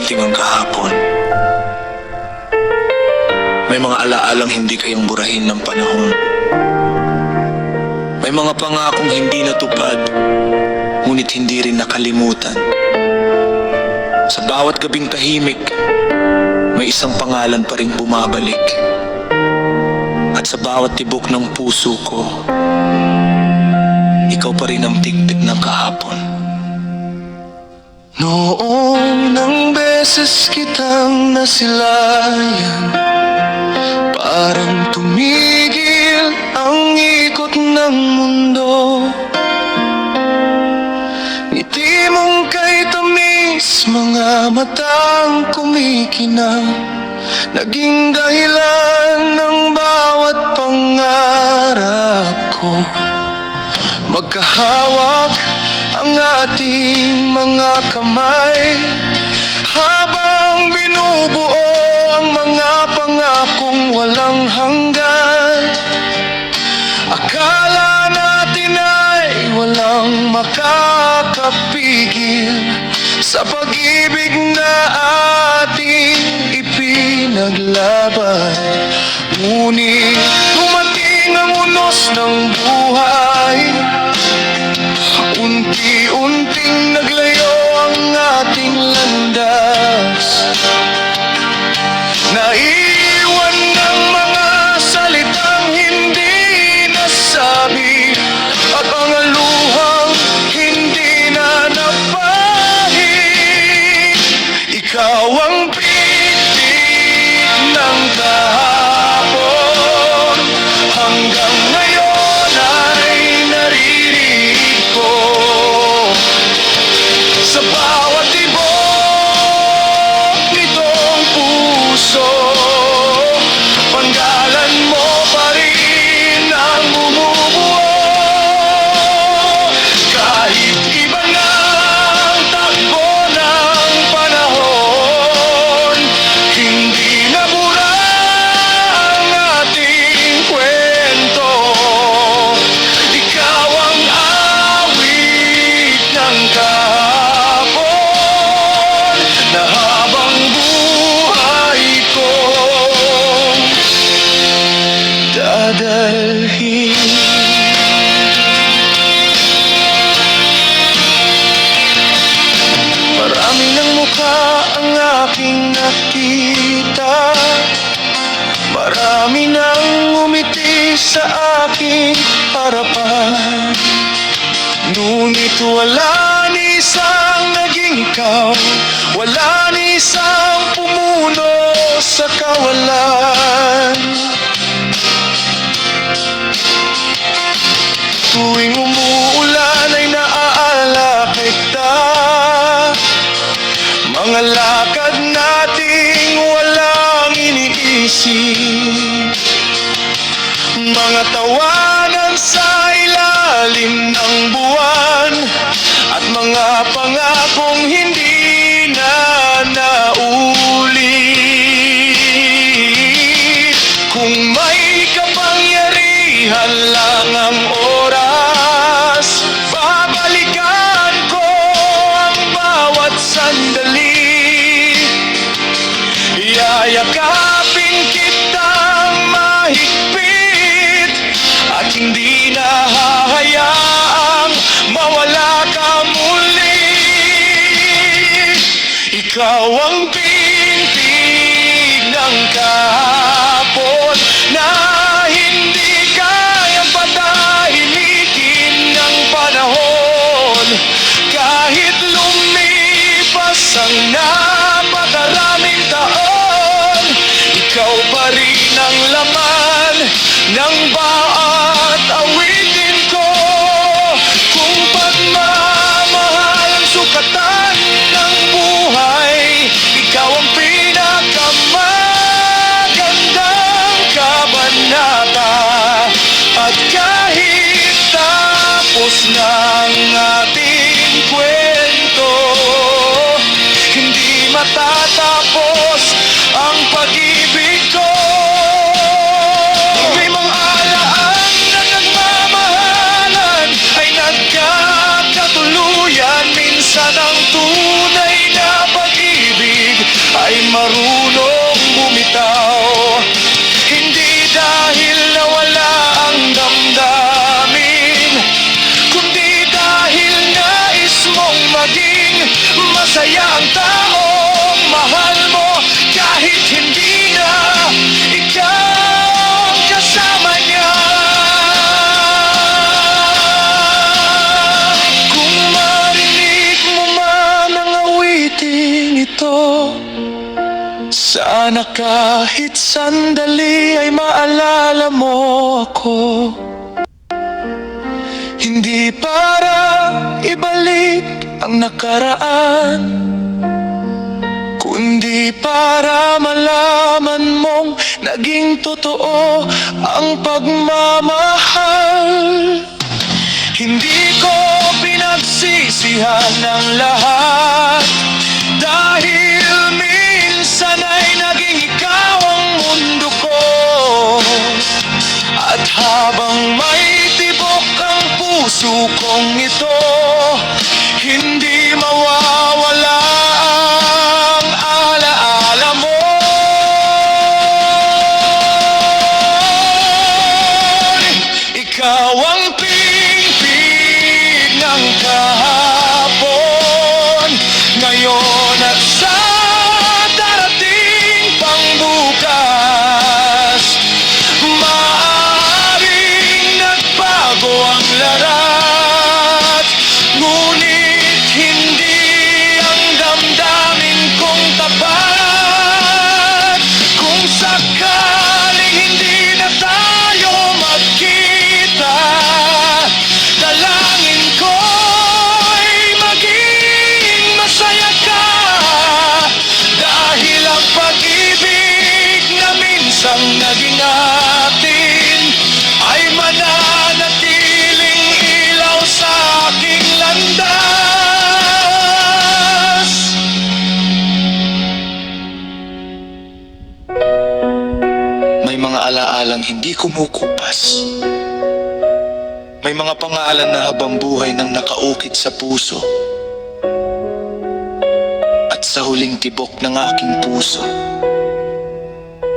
dumating ang kahapon. May mga alaalang hindi kayang burahin ng panahon. May mga pangakong hindi natupad, ngunit hindi rin nakalimutan. Sa bawat gabing tahimik, may isang pangalan pa rin bumabalik. At sa bawat tibok ng puso ko, ikaw pa rin ang tigpit ng kahapon. Noong nang beses kitang nasilayan, parang tumigil ang ikot ng mundo. Ngiti mong kay tamis, mga matang kumikinang, naging dahilan ng bawat pangarap ko. Magkahawak ang ating mga kamay, habang binubuo ang mga pangakong walang hanggan. Akala natin ay walang makakapigil sa pag-ibig na ating ipinaglaban. Ngunit dumating ang unos ng buhay, unti-unting naglayo ang ating landas. Naiwan ng mga salitang hindi nasabi, at mga luhang hindi na napahid. Ikaw ang pitik ng kahapon, hanggang ngayon ay naririnig ko. Sa bawat tibok nitong puso, panggalan mo pa rin ang bumubuo. Kahit iba na ang takbo ng panahon, hindi nabura ang ating kwento. Ikaw ang awit ng kahapon, na habang buhay ko dadalhin. Marami ng mukha ang aking nakita, marami nang umiti sa aking harapan. Ngunit wala ni isang naging ikaw, wala ni isang pumuno sa kawalan. Tuwing umuulan ay naaalala kita, mga lakad nating walang iniisip, mga tawanan sa ilalim ng buwan, at mga pangakong hindi na naulit. Kung may kapangyarihan lang ang oras, babalikan ko ang bawat sandali. Yayakapin kitang mahigpit, at hindi na hahayaang mawala ka muli. Ikaw ang pintig ng kahapon, na hindi kayang patahimikin ng panahon. Kahit lumipas ang napakaraming taon, ikaw pa rin ang laman ng bawat awitin ko. Kung pagmamahal ang sukatan ng buhay, ikaw ang pinakamagandang kabanata. At kahit tapos na ang ating kwento, hindi Sana kahit sandali ay maalala mo ako. Hindi para ibalik ang nakaraan, kundi para malaman mong naging totoo ang pagmamahal. Hindi ko pinagsisihan ng lahat, dahil minsan ay naging ikaw ang mundo ko. At habang may tibok ang puso kong ito, hindi mawawala ang alaala mo. Ikaw ang pingping ng kahapon, ngayon at sa darating pang bukas. Maaaring nagbago ang lahat, ngunit hindi ang damdamin kong tapat. Kung sakaling hindi na tayo magkita, dalangin ko'y maging masaya ka. Dahil ang pag-ibig na minsang naging atin ay mananatiling ilaw sa aking landas. May mga alaalang hindi kumukupas. May mga pangalan na habang buhay nang nakaukit sa puso. At sa huling tibok ng aking puso,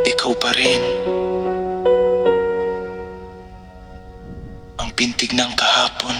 ikaw pa rin. Ang pintig ng kahapon,